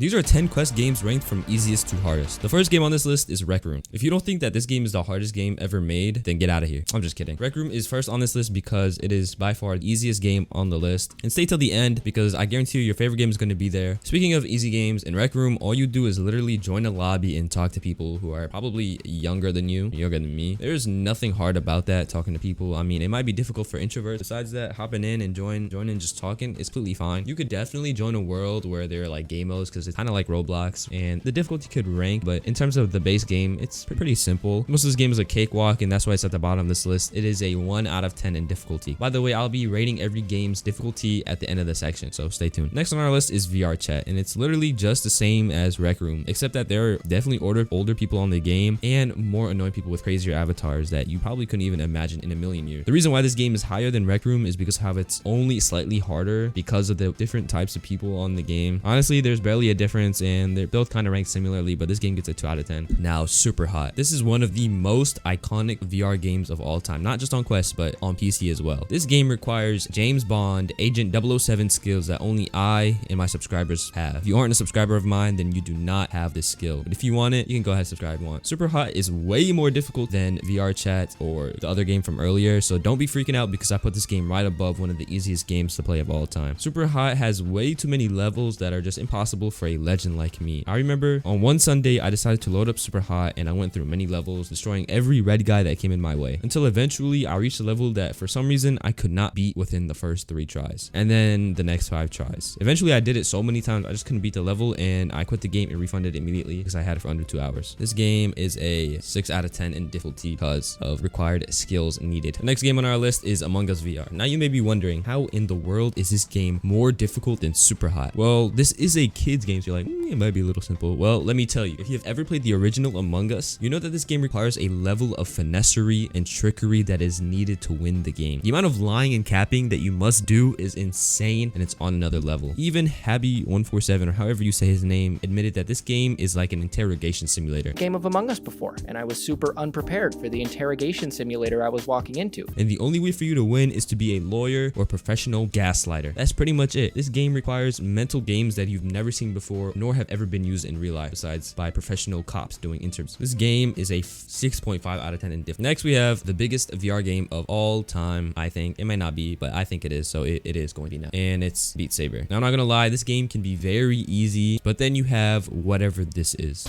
These are 10 quest games ranked from easiest to hardest. The first game on this list is Rec Room. If you don't think that this game is the hardest game ever made, then get out of here. I'm just kidding. Rec Room is first on this list because it is by far the easiest game on the list. And stay till the end because I guarantee you your favorite game is going to be there. Speaking of easy games, in Rec Room, all you do is literally join a lobby and talk to people who are probably younger than you, younger than me. There's nothing hard about that, talking to people. I mean, it might be difficult for introverts. Besides that, hopping in and joining just talking is completely fine. You could definitely join a world where there are like game modes because it's kind of like Roblox and the difficulty could rank, but in terms of the base game, it's pretty simple. Most of this game is a cakewalk and that's why it's at the bottom of this list. It is a 1 out of 10 in difficulty. By the way, I'll be rating every game's difficulty at the end of the section, so stay tuned. Next on our list is VR Chat, and it's literally just the same as Rec Room, except that there are definitely older people on the game and more annoying people with crazier avatars that you probably couldn't even imagine in a million years. The reason why this game is higher than Rec Room is because how it's only slightly harder because of the different types of people on the game. Honestly, there's barely a difference and they're both kind of ranked similarly, but this game gets a 2 out of 10. Now, Super Hot. This is one of the most iconic VR games of all time, not just on Quest, but on PC as well. This game requires James Bond, Agent 007 skills that only I and my subscribers have. If you aren't a subscriber of mine, then you do not have this skill. But if you want it, you can go ahead and subscribe if you want. Super Hot is way more difficult than VR Chat or the other game from earlier, so don't be freaking out because I put this game right above one of the easiest games to play of all time. Super Hot has way too many levels that are just impossible for a legend like me. I remember on one Sunday, I decided to load up Super Hot and I went through many levels, destroying every red guy that came in my way, until eventually I reached a level that for some reason I could not beat within the first 3 tries, and then the next 5 tries. Eventually I did it so many times I just couldn't beat the level and I quit the game and refunded it immediately because I had it for under 2 hours. This game is a 6 out of 10 in difficulty because of required skills needed. The next game on our list is Among Us VR. Now you may be wondering, how in the world is this game more difficult than Super Hot? Well, this is a kid's game, so you're like, it might be a little simple. Well, let me tell you, if you have ever played the original Among Us, you know that this game requires a level of finessery and trickery that is needed to win the game. The amount of lying and capping that you must do is insane, and it's on another level. Even Habby147, or however you say his name, admitted that this game is like an interrogation simulator. Game of Among Us before, and I was super unprepared for the interrogation simulator I was walking into. And the only way for you to win is to be a lawyer or professional gaslighter. That's pretty much it. This game requires mental games that you've never seen before, nor have ever been used in real life, besides by professional cops doing interviews. This game is a 6.5 out of 10 in diff. Next, we have the biggest VR game of all time, I think. It might not be, but I think it is, so it is going to be now. And it's Beat Saber. Now, I'm not gonna lie, this game can be very easy, but then you have whatever this is.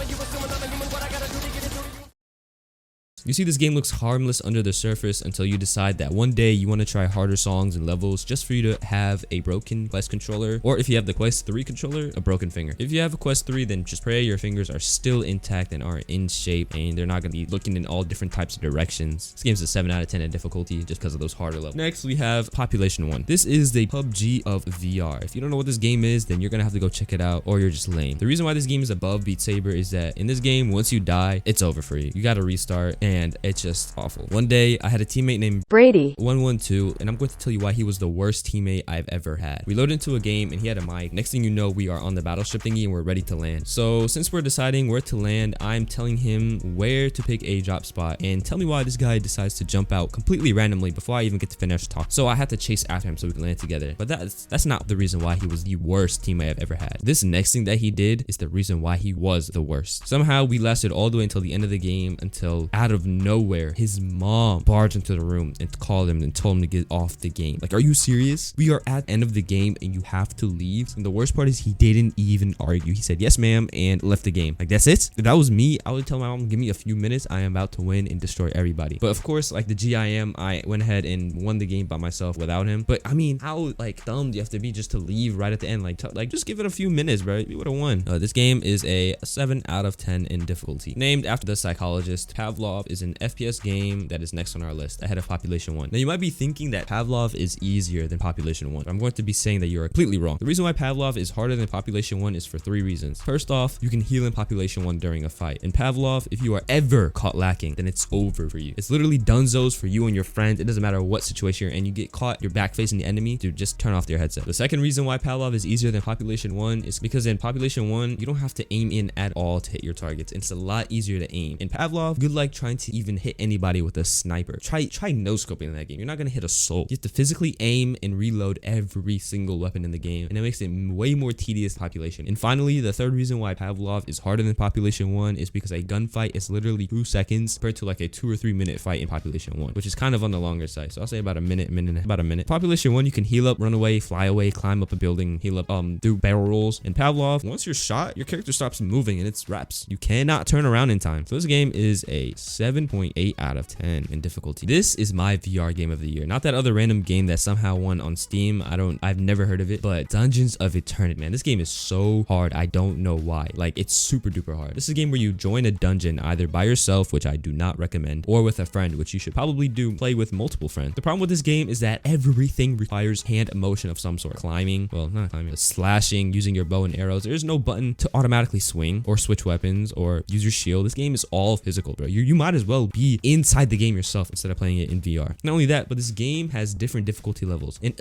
You see, this game looks harmless under the surface until you decide that one day you want to try harder songs and levels just for you to have a broken Quest controller, or if you have the Quest 3 controller, a broken finger. If you have a Quest 3, then just pray your fingers are still intact and are in shape and they're not going to be looking in all different types of directions. This game's a 7 out of 10 in difficulty just because of those harder levels. Next, we have Population 1. This is the PUBG of VR. If you don't know what this game is, then you're going to have to go check it out or you're just lame. The reason why this game is above Beat Saber is that in this game, once you die, it's over for you. You got to restart and it's just awful. One day I had a teammate named Brady 112, and I'm going to tell you why he was the worst teammate I've ever had. We loaded into a game and he had a mic. Next thing you know, we are on the battleship thingy and we're ready to land. So since we're deciding where to land, I'm telling him where to pick a drop spot, and tell me why this guy decides to jump out completely randomly before I even get to finish talk. So I had to chase after him so we can land together. But that's not the reason why he was the worst teammate I've ever had. This next thing that he did is the reason why he was the worst. Somehow we lasted all the way until the end of the game, until out of nowhere his mom barged into the room and called him and told him to get off the game. Like, are you serious? We are at the end of the game and you have to leave. And the worst part is he didn't even argue. He said yes ma'am and left the game. Like, that's it? If that was me, I would tell my mom, give me a few minutes, I am about to win and destroy everybody. But of course, like the G I am, I went ahead and won the game by myself without him. But I mean, how like dumb do you have to be just to leave right at the end? Like just give it a few minutes, bro. We would have won. This game is a 7 out of 10 in difficulty. Named after the psychologist, Pavlov is an FPS game that is next on our list, ahead of Population 1. Now, you might be thinking that Pavlov is easier than Population 1. I'm going to be saying that you're completely wrong. The reason why Pavlov is harder than Population 1 is for 3 reasons. First off, you can heal in Population 1 during a fight. In Pavlov, if you are ever caught lacking, then it's over for you. It's literally dunzos for you and your friends. It doesn't matter what situation you're in. You get caught, you're back facing the enemy, dude, just turn off your headset. The second reason why Pavlov is easier than Population 1 is because in Population 1, you don't have to aim in at all to hit your targets. It's a lot easier to aim. In Pavlov, good luck trying to even hit anybody with a sniper. Try no scoping in that game. You're not gonna hit a soul. You have to physically aim and reload every single weapon in the game, and it makes it way more tedious population. And finally, the third reason why Pavlov is harder than Population 1 is because a gunfight is literally 2 seconds compared to like a 2 or 3 minute fight in Population 1, which is kind of on the longer side. So I'll say about a minute, about a minute. Population 1, you can heal up, run away, fly away, climb up a building, heal up, do barrel rolls. And Pavlov, once you're shot, your character stops moving and it's reps. You cannot turn around in time. So this game is a 7.8 out of 10 in difficulty. This is my VR game of the year. Not that other random game that somehow won on Steam. I've never heard of it, but Dungeons of Eternity, man. This game is so hard. I don't know why. Like, it's super duper hard. This is a game where you join a dungeon either by yourself, which I do not recommend, or with a friend, which you should probably do. Play with multiple friends. The problem with this game is that everything requires hand motion of some sort. Climbing, well, not climbing, but slashing, using your bow and arrows. There's no button to automatically swing or switch weapons or use your shield. This game is all physical, bro. You might as well be inside the game yourself instead of playing it in VR. Not only that, but this game has different difficulty levels. And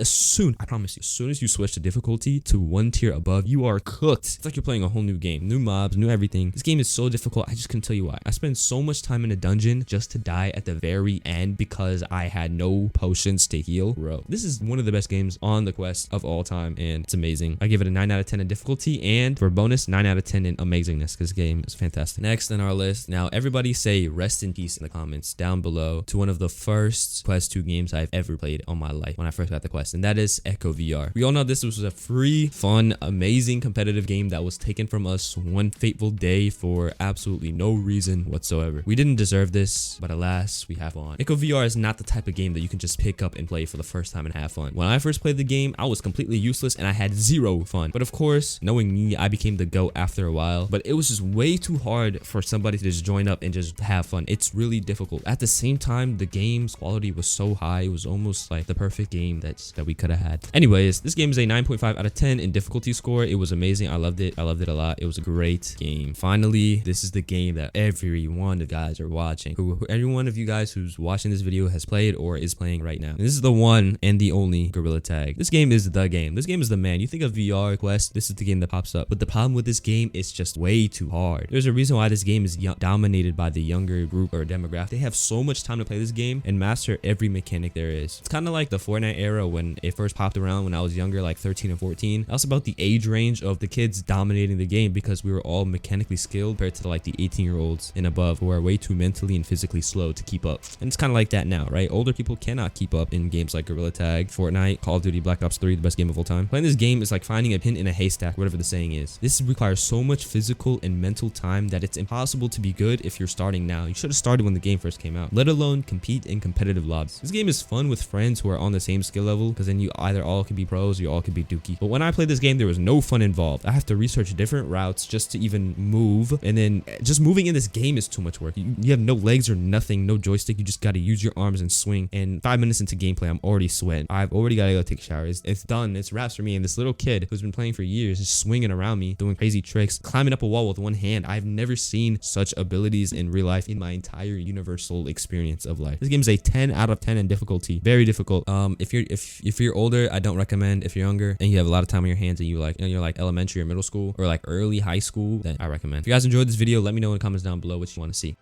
I promise you, as soon as you switch the difficulty to 1 tier above, you are cooked. It's like you're playing a whole new game. New mobs, new everything. This game is so difficult. I just couldn't tell you why. I spent so much time in a dungeon just to die at the very end because I had no potions to heal. Bro, this is one of the best games on the Quest of all time, and it's amazing. I give it a 9 out of 10 in difficulty, and for a bonus, 9 out of 10 in amazingness, because this game is fantastic. Next on our list, now everybody say rest in peace in the comments down below to one of the first Quest 2 games I've ever played on my life when I first got the Quest, and that is Echo VR. We all know this was a free, fun, amazing competitive game that was taken from us one fateful day for absolutely no reason whatsoever. We didn't deserve this, but alas, we have on. Echo VR is not the type of game that you can just pick up and play for the first time and have fun. When I first played the game, I was completely useless and I had zero fun. But of course, knowing me, I became the GOAT after a while, but it was just way too hard for somebody to just join up and just have fun. It's really difficult. At the same time, the game's quality was so high, it was almost like the perfect game that we could have had. Anyways, this game is a 9.5 out of 10 in difficulty score. It was amazing. I loved it. I loved it a lot. It was a great game. Finally, this is the game that every one of you guys are watching. Every one of you guys who's watching this video has played or is playing right now. And this is the one and the only Gorilla Tag. This game is the game. This game is the man. You think of VR Quest, this is the game that pops up. But the problem with this game is just way too hard. There's a reason why this game is dominated by the younger group or demographic. They have so much time to play this game and master every mechanic there is. It's kind of like the Fortnite era when it first popped around when I was younger, like 13 and 14. That's about the age range of the kids dominating the game because we were all mechanically skilled compared to like the 18-year-olds and above who are way too mentally and physically slow to keep up. And it's kind of like that now, right? Older people cannot keep up in games like Gorilla Tag, Fortnite, Call of Duty, Black Ops 3, the best game of all time. Playing this game is like finding a pin in a haystack, whatever the saying is. This requires so much physical and mental time that it's impossible to be good if you're starting now. You should have started when the game first came out, let alone compete in competitive lobbies. This game is fun with friends who are on the same skill level because then you either all can be pros or you all can be dookie. But when I played this game, there was no fun involved. I have to research different routes just to even move, and then just moving in this game is too much work. You have no legs or nothing, no joystick. You just got to use your arms and swing. And 5 minutes into gameplay, I'm already sweating. I've already got to go take a shower. It's done. It's wraps for me. And this little kid who's been playing for years is swinging around me, doing crazy tricks, climbing up a wall with one hand. I've never seen such abilities in real life in my entire universal experience of life. This game is a 10 out of 10 in difficulty. Very difficult. If you're older, I don't recommend. If you're younger and you have a lot of time on your hands and you're like elementary or middle school or like early high school, then I recommend. If you guys enjoyed this video, let me know in the comments down below what you want to see.